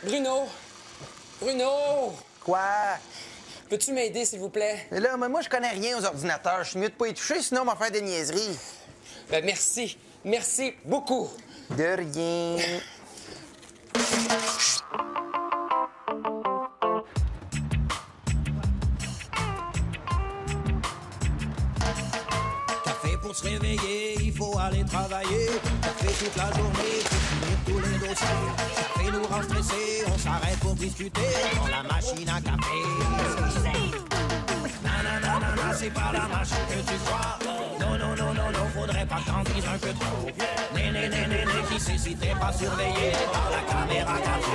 Bruno! Bruno! Quoi? Peux-tu m'aider, s'il vous plaît? Mais là, moi, je connais rien aux ordinateurs. Je suis mieux de pas y toucher, sinon on va faire des niaiseries. Ben, merci. Merci beaucoup. De rien. Café pour se réveiller, il faut aller travailler. Café toute la journée, pour finir tous les dossiers. Café nous rend stressés, on s'arrête pour discuter dans la machine à café. Nanana, c'est pas la machine que tu crois. Non, faudrait pas que t'en dises un peu trop. Né, qui sait si t'es pas surveillé par la caméra café.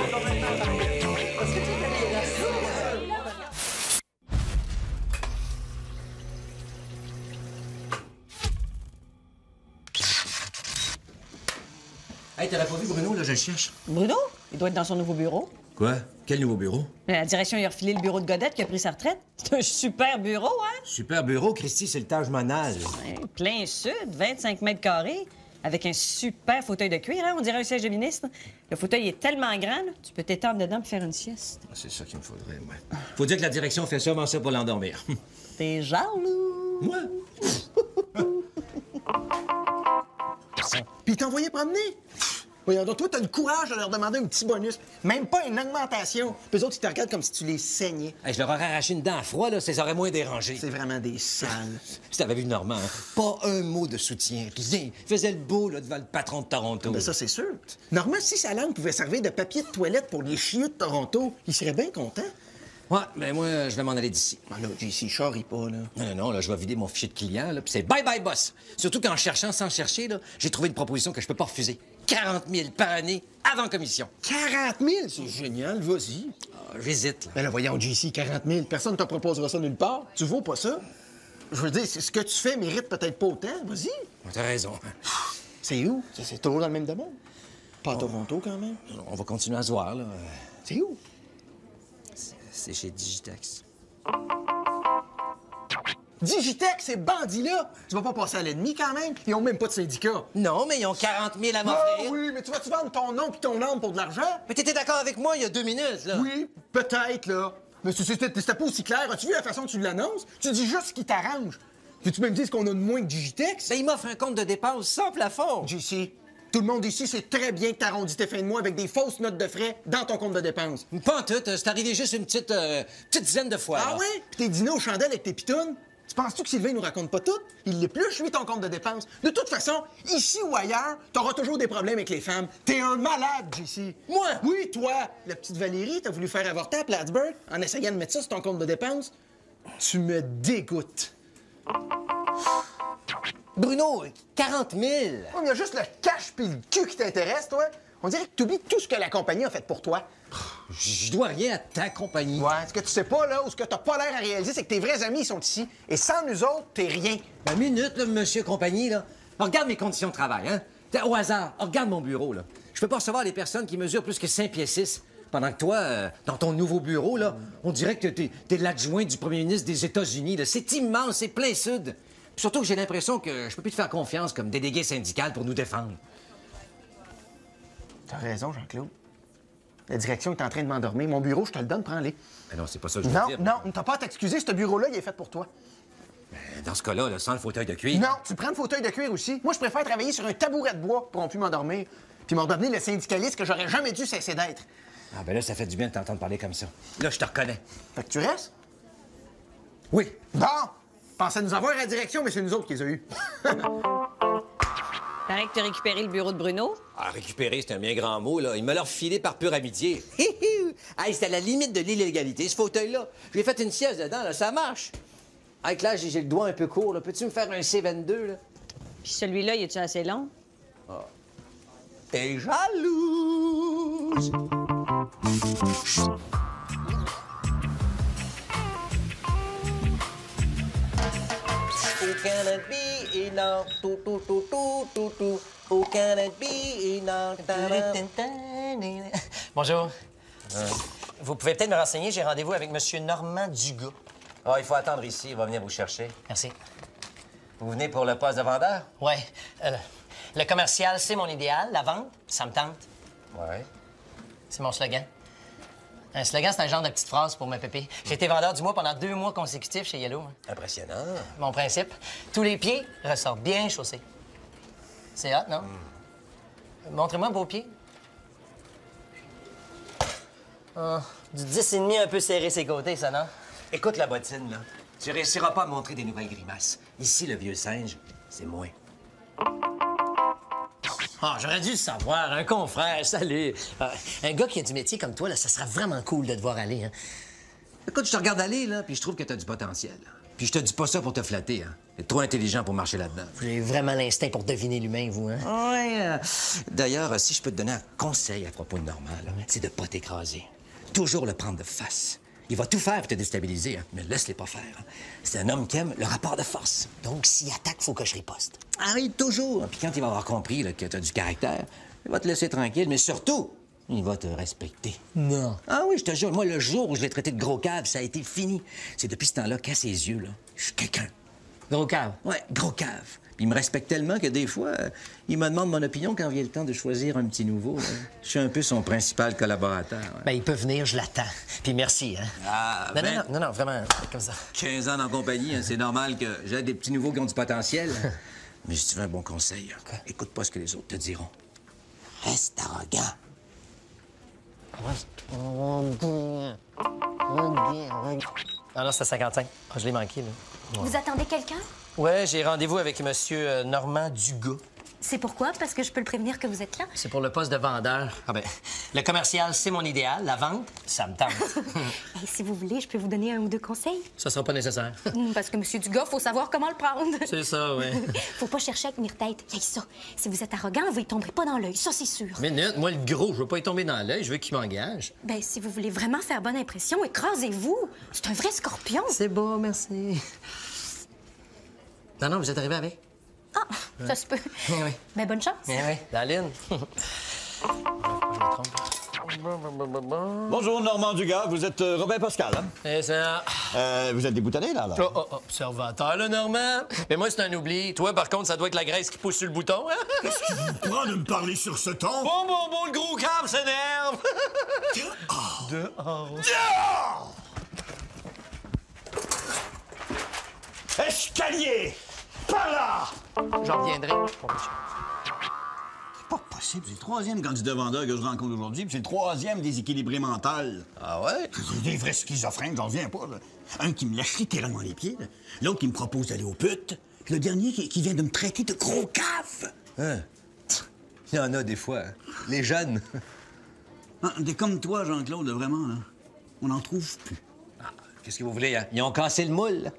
Hey, t'avais pas vu Bruno, là, je le cherche. Bruno? Il doit être dans son nouveau bureau. Quoi? Quel nouveau bureau? La direction lui a refilé le bureau de Godette qui a pris sa retraite. C'est un super bureau, hein? Super bureau, Christy, c'est le Taj Mahal. Ouais, plein sud, 25 mètres carrés, avec un super fauteuil de cuir, hein? On dirait un siège de ministre. Le fauteuil est tellement grand, là, tu peux t'étendre dedans pour faire une sieste. C'est ça qu'il me faudrait, moi. Faut dire que la direction fait sûrement ça pour l'endormir. T'es jaloux. Moi? Puis ils t'envoyaient promener? Voyons donc, toi, t'as le courage de leur demander un petit bonus. Même pas une augmentation. Puis eux autres, ils te regardent comme si tu les saignais. Hey, je leur aurais arraché une dent à froid, là, ça les aurait moins dérangé. C'est vraiment des sales. Si t'avais vu Normand, hein, pas un mot de soutien, rien. Il faisait le beau, là, devant le patron de Toronto. Ben ça, c'est sûr. Normalement, si sa langue pouvait servir de papier de toilette pour les chiots de Toronto, il serait bien content. Ouais, mais moi, je vais m'en aller d'ici. Ben là, JC, charrie pas, là. Non, là, je vais vider mon fichier de client, là, puis c'est bye-bye, boss. Surtout qu'en cherchant sans chercher, là, j'ai trouvé une proposition que je peux pas refuser. 40 000 par année, avant commission. 40 000? C'est génial, vas-y. J'hésite, là. Ben là, voyons, JC, 40 000. Personne ne te proposera ça nulle part. Tu vaux pas ça. Je veux dire, ce que tu fais mérite peut-être pas autant. Vas-y. T'as raison. C'est où? C'est toujours dans le même domaine. Pas à Toronto, quand même. On va continuer à se voir, là. C'est où? C'est chez Digitex. Digitex, ces bandits-là! Tu vas pas passer à l'ennemi, quand même? Ils ont même pas de syndicat. Non, mais ils ont 40 000 à Ah m'offrir. oui, mais tu vas-tu vendre ton nom puis ton âme pour de l'argent? Mais t'étais d'accord avec moi il y a 2 minutes, là. Oui, peut-être, là. Mais c'était pas aussi clair. As-tu vu la façon que tu l'annonces? Tu dis juste ce qui t'arrange. Veux-tu même dire qu'on a de moins que Digitex? Ben, il m'offre un compte de dépenses sans plafond. JC, tout le monde ici sait très bien que t'arrondis tes fins de mois avec des fausses notes de frais dans ton compte de dépenses. Pas en tout, c'est arrivé juste une petite dizaine de fois. Ah là. ouais? Puis tes dîners aux chandelles avec tes pitounes? Tu penses-tu que Sylvain nous raconte pas tout? Il l'épluche, lui, ton compte de dépenses. De toute façon, ici ou ailleurs, t'auras toujours des problèmes avec les femmes. T'es un malade, JC. Moi? Oui, toi. La petite Valérie, t'as voulu faire avorter à Plattsburgh en essayant de mettre ça sur ton compte de dépenses. Tu me dégoûtes. Bruno, 40 000. Il y a juste le cash pis le cul qui t'intéresse, toi. On dirait que t'oublies tout ce que la compagnie a fait pour toi. Je dois rien à ta compagnie. Ouais, ce que tu sais pas, là, ou ce que t'as pas l'air à réaliser, c'est que tes vrais amis, ils sont ici. Et sans nous autres, t'es rien. Une minute, là, monsieur compagnie, là. Regarde mes conditions de travail, hein. Au hasard, regarde mon bureau, là. Je peux pas recevoir les personnes qui mesurent plus que 5 pieds 6. Pendant que toi, dans ton nouveau bureau, là, on dirait que t'es l'adjoint du premier ministre des États-Unis, là. C'est immense, c'est plein sud. Puis surtout que j'ai l'impression que je peux plus te faire confiance comme délégué syndical pour nous défendre. T'as raison, Jean-Claude. La direction est en train de m'endormir. Mon bureau, je te le donne, prends-les. Mais non, c'est pas ça que je veux dire. Non, t'as pas à t'excuser. Ce bureau-là, il est fait pour toi. Dans ce cas-là, là, sans le fauteuil de cuir. Non, tu prends le fauteuil de cuir aussi. Moi, je préfère travailler sur un tabouret de bois pour ne plus m'endormir. Puis m'en devenir le syndicaliste que j'aurais jamais dû cesser d'être. Ah, ben là, ça fait du bien de t'entendre parler comme ça. Là, je te reconnais. Fait que tu restes? Oui. Bon! Pensais nous avoir à la direction, mais c'est nous autres qui les a eus. Paraît que t'as récupéré le bureau de Bruno. Ah, récupérer, c'est un bien grand mot, là. Il me l'a refilé par pure amitié. Hey, c'était à la limite de l'illégalité, ce fauteuil-là. J'ai fait une sieste dedans, là, ça marche. Avec là, j'ai le doigt un peu court, là. Peux-tu me faire un C22, là? Puis celui-là, il est-tu assez long? T'es jalouse! Who can it be enough? Tout, tout, tout, tout, tout, tout. Who can it be enough? Bonjour. Vous pouvez peut-être me renseigner, j'ai rendez-vous avec M. Normand Dugas. Ah, il faut attendre ici, il va venir vous chercher. Merci. Vous venez pour le poste de vendeur? Ouais. Le commercial, c'est mon idéal. La vente, ça me tente. Ouais. C'est mon slogan. Un slogan, c'est un genre de petite phrase pour me pépé. J'ai été vendeur du mois pendant 2 mois consécutifs chez Yellow. Impressionnant. Mon principe, tous les pieds ressortent bien chaussés. C'est hot, non? Montrez-moi vos pieds. Ah, du 10,5 un peu serré ses côtés, ça, non? Écoute la bottine, là. Tu réussiras pas à montrer des nouvelles grimaces. Ici, le vieux singe, c'est moi. Ah, j'aurais dû le savoir. Un confrère, salut. Un gars qui a du métier comme toi, là, ça sera vraiment cool de te voir aller, hein? Écoute, je te regarde aller, là, puis je trouve que t'as du potentiel. Puis je te dis pas ça pour te flatter, hein. T'es trop intelligent pour marcher là-dedans. Vous avez vraiment l'instinct pour deviner l'humain, vous, hein? Ouais. D'ailleurs, si je peux te donner un conseil à propos de Normand, là, c'est de pas t'écraser. Toujours le prendre de face. Il va tout faire pour te déstabiliser, hein, mais laisse-les pas faire. Hein. C'est un homme qui aime le rapport de force. Donc, s'il attaque, faut que je riposte. Ah oui, toujours. Puis quand il va avoir compris là, que t'as du caractère, il va te laisser tranquille, mais surtout, il va te respecter. Non. Ah oui, je te jure, moi, le jour où je l'ai traité de gros cave, ça a été fini. C'est depuis ce temps-là qu'à ses yeux, là, je suis quelqu'un. Gros cave. Ouais, gros cave. Puis il me respecte tellement que des fois, il me demande mon opinion quand vient le temps de choisir un petit nouveau. Là. Je suis un peu son principal collaborateur. Ouais. Ben, il peut venir, je l'attends. Puis merci, hein? Ah, Non, vraiment, vraiment, comme ça. 15 ans en compagnie, hein, c'est normal que j'ai des petits nouveaux qui ont du potentiel. Mais si tu veux un bon conseil, écoute pas ce que les autres te diront. Reste arrogant. Ah non, c'est 55. Ah, je l'ai manqué, là. Vous attendez quelqu'un? Ouais, j'ai rendez-vous avec monsieur Normand Dugas. C'est pourquoi? Parce que je peux le prévenir que vous êtes là? C'est pour le poste de vendeur. Ah ben, le commercial, c'est mon idéal. La vente, ça me tente. Et si vous voulez, je peux vous donner 1 ou 2 conseils? Ça sera pas nécessaire. Parce que M. Dugas, faut savoir comment le prendre. C'est ça, oui. Faut pas chercher à tenir tête. Hey, ça, si vous êtes arrogant, vous y tomberez pas dans l'œil. Ça, c'est sûr. Minute, moi, le gros, je veux pas y tomber dans l'œil. Je veux qu'il m'engage. Ben, si vous voulez vraiment faire bonne impression, écrasez-vous. C'est un vrai scorpion. C'est beau, merci. Non, vous êtes arrivé avec? Ah, ça se peut. Oui. Ben, bonne chance. Oui, Daline. Je me trompe. Bonjour, Normand Dugas. Vous êtes Robin Pascal, hein? C'est ça. Vous êtes déboutonné, là? Observateur, là, Normand. Mais moi, c'est un oubli. Toi, par contre, ça doit être la graisse qui pousse sur le bouton, hein? Qu'est-ce qui vous prend de me parler sur ce ton? Bon, le gros câble s'énerve! Dehors! Escalier! Par là! J'en reviendrai. C'est pas possible. C'est le 3e candidat vendeur que je rencontre aujourd'hui, puis c'est le 3e déséquilibré mental. Ah ouais? C'est des vrais schizophrènes, j'en reviens pas, là. Un qui me lâche littéralement les pieds, là. L'autre qui me propose d'aller aux putes. Puis le dernier qui vient de me traiter de gros cave. Hein? Il y en a des fois. Hein. Les jeunes. Ah, des comme toi, Jean-Claude, vraiment, là. On n'en trouve plus. Ah, qu'est-ce que vous voulez, hein? Ils ont cassé le moule.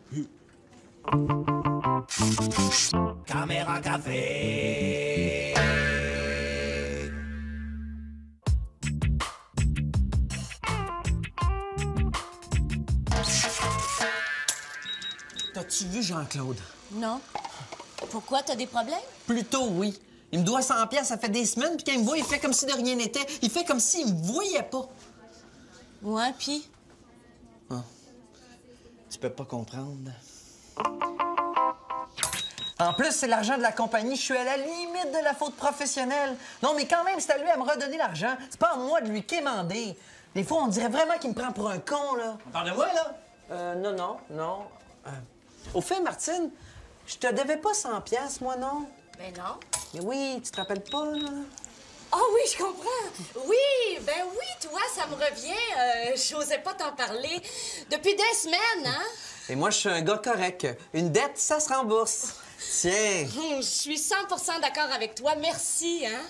Caméra café. T'as-tu vu Jean-Claude? Non. Pourquoi? T'as des problèmes? Plutôt oui. Il me doit 100 pièces, ça fait des semaines, puis quand il me voit, il fait comme si de rien n'était. Il fait comme s'il me voyait pas. Ouais, puis? Tu peux pas comprendre. En plus, c'est l'argent de la compagnie. Je suis à la limite de la faute professionnelle. Non, mais quand même, c'est à lui à me redonner l'argent. C'est pas à moi de lui quémander. Des fois, on dirait vraiment qu'il me prend pour un con, là. Parle de moi, là? Non. Au fait, Martine, je te devais pas 100 pièces, moi, non? Ben non. Mais oui, tu te rappelles pas, là? Oh oui, je comprends. Oui, ben oui, toi, ça me revient. J'osais pas t'en parler. Depuis des semaines, hein? Et moi, je suis un gars correct. Une dette, ça se rembourse. Tiens, Je suis 100% d'accord avec toi. Merci, hein?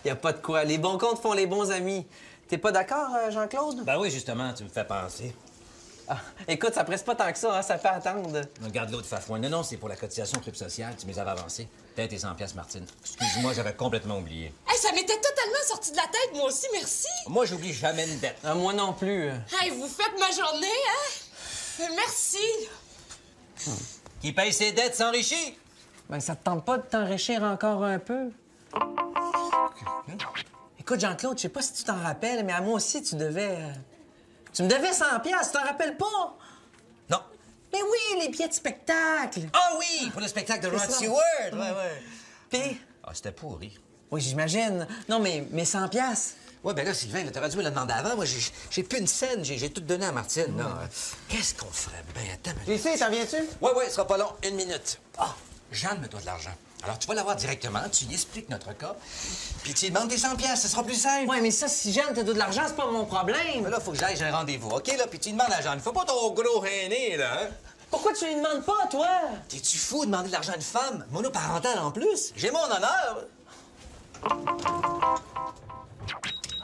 y a pas de quoi. Les bons comptes font les bons amis. T'es pas d'accord, Jean-Claude? Ben oui, justement, tu me fais penser. Ah, écoute, ça presse pas tant que ça, hein? Ça fait attendre. Regarde l'autre fafouin. Non, c'est pour la cotisation Club social. Tu m'es avais avancé. Peut-être tes 100 pièces, Martine. Excuse-moi, j'avais complètement oublié. Hey, ça m'était totalement sorti de la tête, moi aussi. Merci. Moi, j'oublie jamais une dette. Ah, moi non plus. Hey, vous faites ma journée, hein? Merci. Qui paye ses dettes s'enrichit. Ben, ça te tente pas de t'enrichir encore un peu? Écoute, Jean-Claude, je sais pas si tu t'en rappelles, mais à moi aussi, tu devais... Tu me devais 100 pièces, tu t'en rappelles pas? Non. Mais oui, les billets de spectacle. Ah oui, pour le spectacle de Rod ça. Stewart. Ouais. Puis... Ah, c'était pourri. Oui, j'imagine. Non, mais 100 pièces. Ouais, ben là, Sylvain, t'aurais dû me le demander avant. Moi, j'ai plus une scène, j'ai tout donné à Martine, là. Qu'est-ce qu'on ferait bien? Attends, mais... Ici, t'en viens-tu? Ouais, ce sera pas long. 1 minute. Ah, Jeanne me doit de l'argent. Alors, tu vas l'avoir directement, tu lui expliques notre cas, puis tu lui demandes tes 100 piastres, ce sera plus simple. Ouais, mais ça, si Jeanne te doit de l'argent, c'est pas mon problème. Mais là, faut que j'aille, j'ai un rendez-vous, OK, là? Puis tu lui demandes à Jeanne. Faut pas ton gros aîné, là, hein? Pourquoi tu lui demandes pas, toi? T'es-tu fou de demander de l'argent à une femme? Monoparentale en plus? J'ai mon honneur.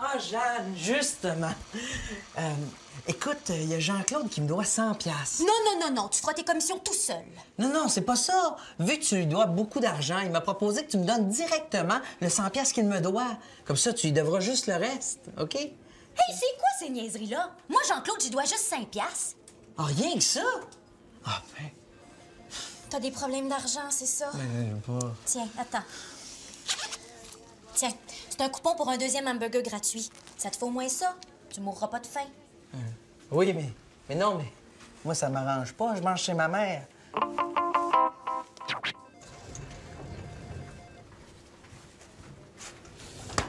Ah, Jeanne, justement. Écoute, il y a Jean-Claude qui me doit 100 piastres. Non, tu feras tes commissions tout seul. Non, c'est pas ça. Vu que tu lui dois beaucoup d'argent, il m'a proposé que tu me donnes directement le 100 piastres qu'il me doit. Comme ça, tu lui devras juste le reste, OK? Hey, c'est quoi ces niaiseries-là? Moi, Jean-Claude, j'y dois juste 5 piastres. Ah, rien que ça? Ah, ben... T'as des problèmes d'argent, c'est ça? pas... Tiens, attends. Tiens, c'est un coupon pour un 2e hamburger gratuit. Ça te fait au moins ça? Tu mourras pas de faim. Oui, mais non, mais moi, ça m'arrange pas. Je mange chez ma mère.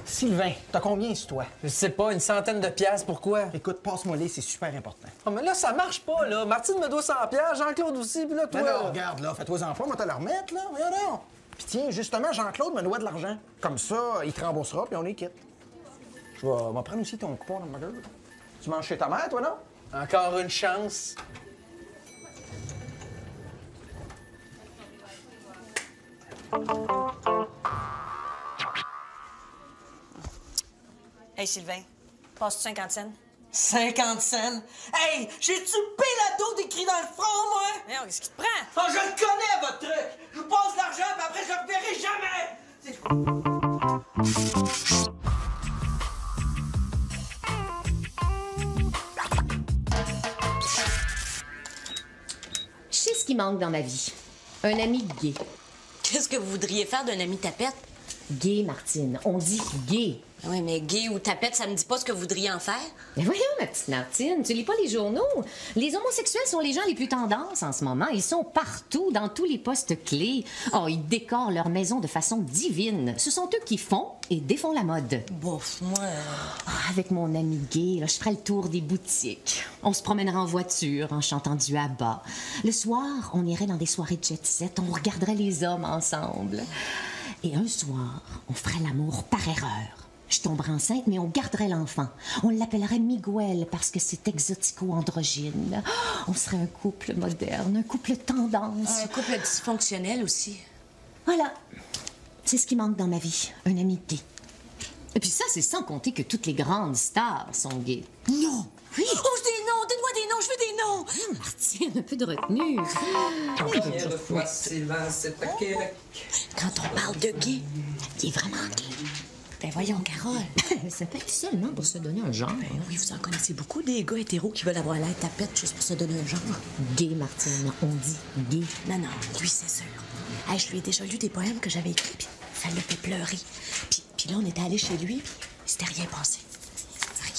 Sylvain, t'as combien sur toi? Je sais pas, une centaine de piastres, pourquoi? Écoute, passe-moi les, c'est super important. Oh, mais là, ça marche pas, là. Martine me doit 100 piastres, Jean-Claude aussi, puis là, toi... Ben non, regarde, là, fais-toi enfants, on va te le remettre, là. Regarde donc. Puis tiens, justement, Jean-Claude me doit de l'argent. Comme ça, il te remboursera, puis on est quitte. Je vais prendre aussi ton coupon d'hamburger. Tu manges chez ta mère, toi, non? Encore une chance. Hey, Sylvain, passe-tu 50 cents? 50 cents? Hey, j'ai-tu le pélado d'écrit dans le front, moi? Mais non, qu'est-ce qui te prend? Oh, je le connais, votre truc! Je vous passe l'argent, puis après, je le reverrai jamais! Je sais ce qui manque dans ma vie. Un ami gay. Qu'est-ce que vous voudriez faire d'un ami tapette? Gay, Martine. On dit gay. Oui, mais gay ou tapette, ça me dit pas ce que vous voudriez en faire. Mais voyons, ma petite Martine, tu lis pas les journaux. Les homosexuels sont les gens les plus tendances en ce moment. Ils sont partout, dans tous les postes clés. Oh, ils décorent leur maison de façon divine. Ce sont eux qui font et défont la mode. Bof, moi... Avec mon ami gay, là, je ferai le tour des boutiques. On se promènera en voiture en chantant du ABBA. Le soir, on irait dans des soirées jet-set. On regarderait les hommes ensemble. Et un soir, on ferait l'amour par erreur. Je tomberais enceinte, mais on garderait l'enfant. On l'appellerait Miguel parce que c'est exotico-androgyne. On serait un couple moderne, un couple tendance. Un couple dysfonctionnel aussi. Voilà. C'est ce qui manque dans ma vie, un ami gay. Et puis ça, c'est sans compter que toutes les grandes stars sont gays. Non! Oui! Oh, des noms! Donne-moi des noms! Je veux des noms! Martine, un peu de retenue. Combien de fois Sylvain s'est à Québec? Quand on parle de gay, il est vraiment gay. Ben voyons, Carole. Ça fait seulement pour se donner un genre. Ben oui, vous en connaissez beaucoup des gars hétéros qui veulent avoir l'air tapette juste pour se donner un genre. Gay, Martine, on dit gay. Non, lui, c'est sûr. Hey, je lui ai déjà lu des poèmes que j'avais écrits, puis ça l'a fait pleurer. Puis là, on était allés chez lui, puis il s'était rien passé. Rien.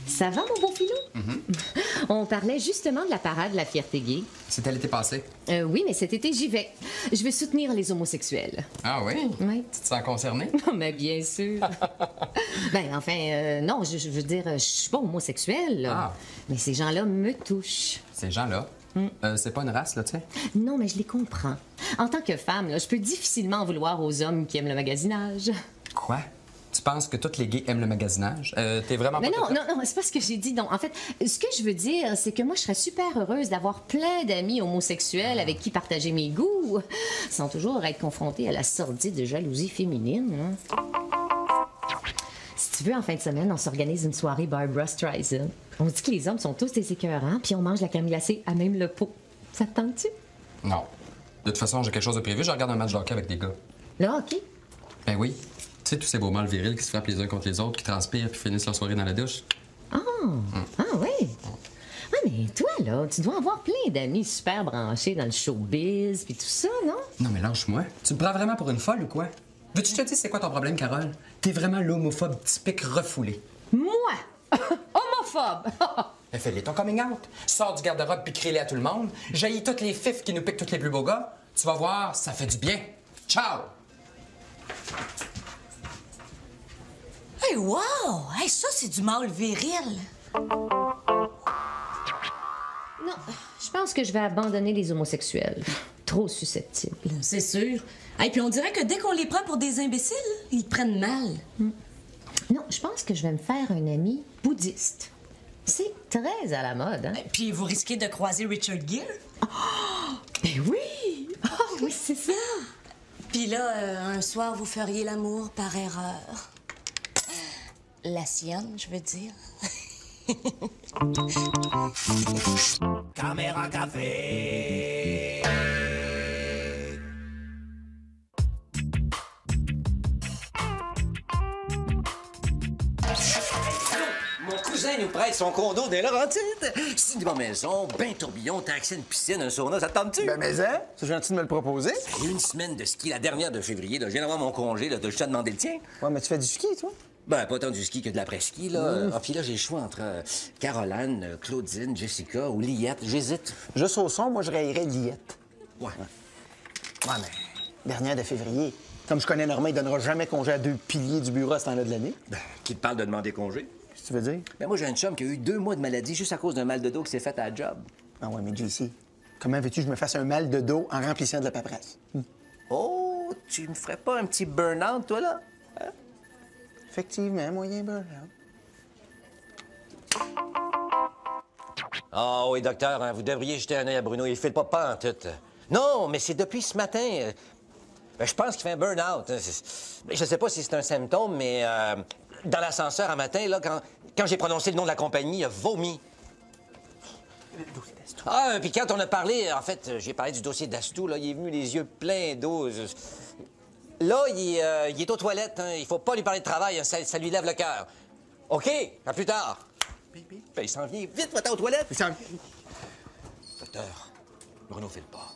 Ça va, mon beau filou? On parlait justement de la parade de la fierté gay. C'était l'été passé. Oui, mais cet été, j'y vais. Je veux soutenir les homosexuels. Ah oui? Oui. Tu te sens concerné? Mais bien sûr. Non, je veux dire, je suis pas homosexuelle, là. Ah. Mais ces gens-là me touchent. Ces gens-là? C'est pas une race, là, tu sais? Non, mais je les comprends. En tant que femme, là, je peux difficilement en vouloir aux hommes qui aiment le magasinage. Quoi? Tu penses que tous les gays aiment le magasinage? T'es vraiment Mais pas... non, c'est pas ce que j'ai dit. Non. En fait, ce que je veux dire, c'est que moi, je serais super heureuse d'avoir plein d'amis homosexuels avec qui partager mes goûts, sans toujours être confrontée à la sordide jalousie féminine. Hein. Si tu veux, en fin de semaine, on s'organise une soirée Barbra Streisand. On dit que les hommes sont tous des écœurants, puis on mange la crème glacée à même le pot. Ça te tente-tu? Non. De toute façon, j'ai quelque chose de prévu. Je regarde un match de hockey avec des gars. Là, OK. Ben oui. Tu sais, tous ces beaux mâles virils qui se frappent les uns contre les autres, qui transpirent puis finissent leur soirée dans la douche. Ah oui. Ah, mais toi, là, tu dois avoir plein d'amis super branchés dans le showbiz puis tout ça, non? Non, mais lâche-moi. Tu me prends vraiment pour une folle ou quoi? Veux-tu que je te dise c'est quoi ton problème, Carole? T'es vraiment l'homophobe typique refoulé. Moi? Homophobe? Fais-les ton coming out. Sors du garde-robe puis crie-les à tout le monde. Jaillis toutes les fifs qui nous piquent tous les plus beaux gars. Tu vas voir, ça fait du bien. Ciao! Hey, wow! Hey, ça, c'est du mâle viril. Non, je pense que je vais abandonner les homosexuels. Trop susceptibles. C'est sûr. Et puis on dirait que dès qu'on les prend pour des imbéciles, ils prennent mal. Non, je pense que je vais me faire un ami bouddhiste. C'est très à la mode, hein? Puis vous risquez de croiser Richard Gere. Ben oui! Oui, c'est ça! Puis là, un soir, vous feriez l'amour par erreur. La sienne, je veux dire. Caméra café. Mon cousin nous prête son condo des Laurentides. C'est une bonne maison, ben tourbillon, t'as accès à une piscine, un sauna, ça te tente-tu? Ben, mais hein, c'est gentil de me le proposer. Il y a une semaine de ski, la dernière de février. Là. Je viens d'avoir mon congé, là, de juste à demander le tien. Ouais, mais tu fais du ski, toi? Ben, pas tant du ski que de l'après-ski, là. Ah, puis là, j'ai le choix entre Caroline, Claudine, Jessica ou Liette. J'hésite. Juste au son, moi, je raillerais Liette. Ouais. Ouais, mais dernière de février. Comme je connais Normand, il donnera jamais congé à 2 piliers du bureau à ce temps-là de l'année. Ben, qui te parle de demander congé? Qu'est-ce que tu veux dire? Ben, moi, j'ai un chum qui a eu 2 mois de maladie juste à cause d'un mal de dos qui s'est fait à la job. Ah ouais, mais JC, comment veux-tu que je me fasse un mal de dos en remplissant de la paperasse? Oh, tu me ferais pas un petit burn-out, toi, là? Hein? Effectivement, moyen burn-out. Ah oui, docteur, hein, vous devriez jeter un œil à Bruno. Il file pas en tout. Non, mais c'est depuis ce matin. Ben, je pense qu'il fait un burn-out. Je sais pas si c'est un symptôme, mais dans l'ascenseur un matin, là, quand j'ai prononcé le nom de la compagnie, il a vomi. Ah, puis quand on a parlé, en fait, j'ai parlé du dossier d'Astou, là, il est venu les yeux pleins d'eau. Là, il est aux toilettes, hein. Il faut pas lui parler de travail, hein. Ça lui lève le cœur. OK, à plus tard. Ben, il s'en vient. Vite, va-t'en aux toilettes. Docteur, Bruno file pas.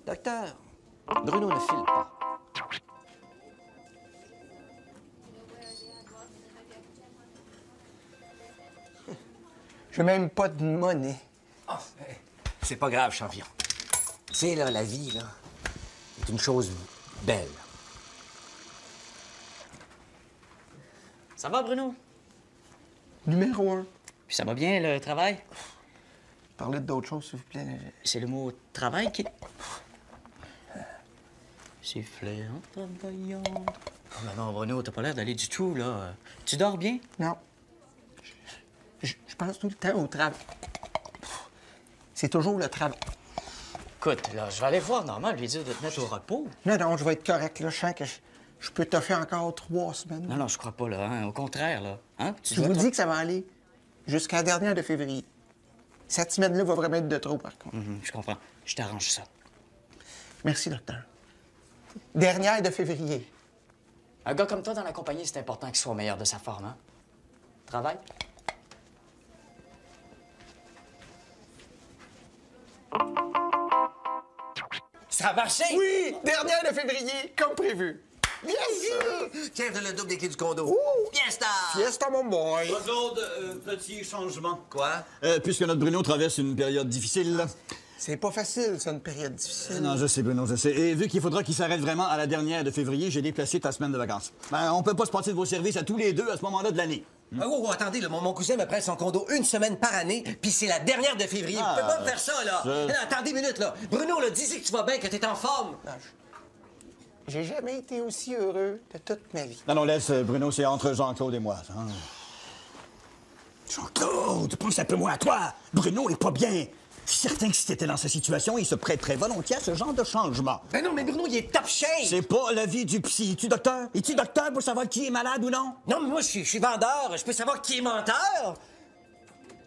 Docteur, Bruno ne file pas. J'ai même pas de monnaie. Oh, c'est pas grave, champion. Tu sais, là, la vie, là, est une chose belle. Ça va, Bruno? Numéro 1. Puis ça va bien, le travail? Parlez d'autres choses, s'il vous plaît. C'est le mot travail qui... Siffler en travaillant... Oh, non, Bruno, t'as pas l'air d'aller du tout, là. Tu dors bien? Non. Je pense tout le temps au travail. C'est toujours le travail. Écoute, là, je vais aller voir Normand, lui dire de te mettre au repos. Non, je vais être correct, là. Je sens que je peux te faire encore 3 semaines. Non, je crois pas, là. Hein? Au contraire, là. Hein? Je vous dis que ça va aller jusqu'à la dernière de février. Cette semaine-là va vraiment être de trop, par contre. Je comprends. Je t'arrange ça. Merci, docteur. Dernière de février. Un gars comme toi dans la compagnie, c'est important qu'il soit au meilleur de sa forme, hein? Travail? Ça a marché! Oui! Dernière de février, comme prévu. Yes! Tiens, donne le double des clés du condo. Ouh! Fiesta! Fiesta, mon boy! Claude, petit changement. Quoi? Puisque notre Bruno traverse une période difficile, là. C'est pas facile, ça, une période difficile. Non, je sais, Bruno, je sais. Et vu qu'il faudra qu'il s'arrête vraiment à la dernière de février, j'ai déplacé ta semaine de vacances. Ben, on peut pas se passer de vos services à tous les deux à ce moment-là de l'année. Attendez, là, mon cousin me prête son condo 1 semaine par année, puis c'est la dernière de février. Vous pouvez pas me faire ça, là. Non, attendez une minute, là. Bruno, là, dis que tu vas bien, que t'es en forme. Non, j'ai jamais été aussi heureux de toute ma vie. Non, laisse, Bruno, c'est entre Jean-Claude et moi, ça. Hein? Jean-Claude, pense un peu moins à toi. Bruno est pas bien. Je suis certain que si t'étais dans sa situation, il se prêterait volontiers à ce genre de changement. Ben non, mais Bruno, il est top shape! C'est pas l'avis du psy. Es-tu docteur? Es-tu docteur pour savoir qui est malade ou non? Non, mais moi, je suis vendeur. Je peux savoir qui est menteur.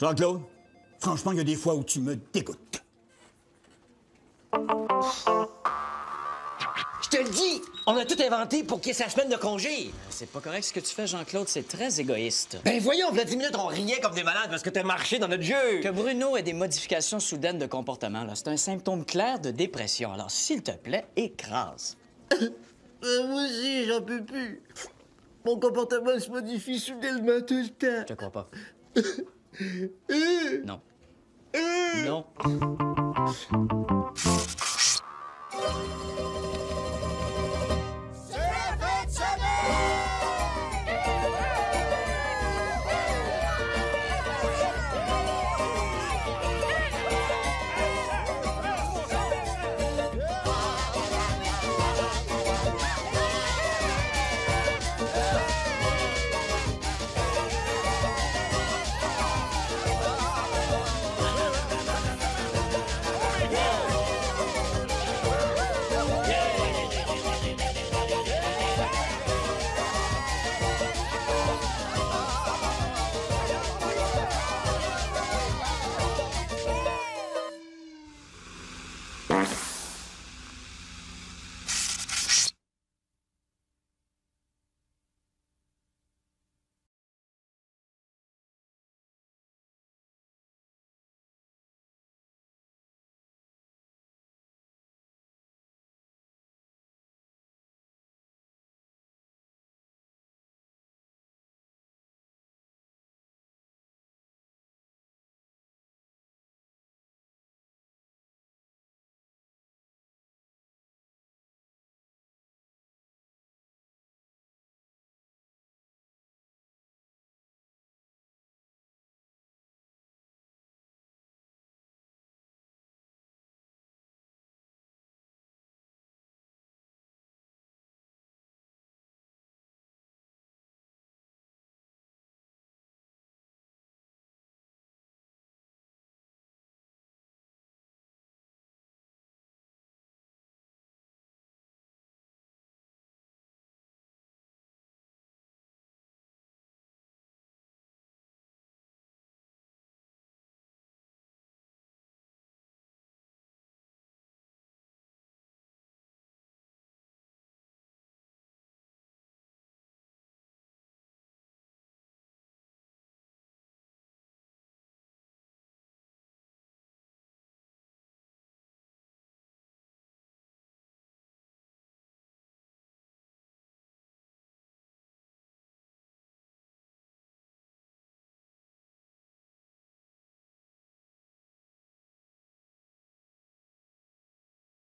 Jean-Claude, franchement, il y a des fois où tu me dégoûtes. Je te le dis, on a tout inventé pour qu'il y ait sa semaine de congé. C'est pas correct ce que tu fais, Jean-Claude. C'est très égoïste. Ben voyons, il y a 10 minutes, on riait comme des malades parce que t'as marché dans notre jeu. Que Bruno ait des modifications soudaines de comportement, là, c'est un symptôme clair de dépression. Alors, s'il te plaît, écrase. Moi aussi, j'en peux plus. Mon comportement se modifie soudainement tout le temps. Je te crois pas. Non. Non.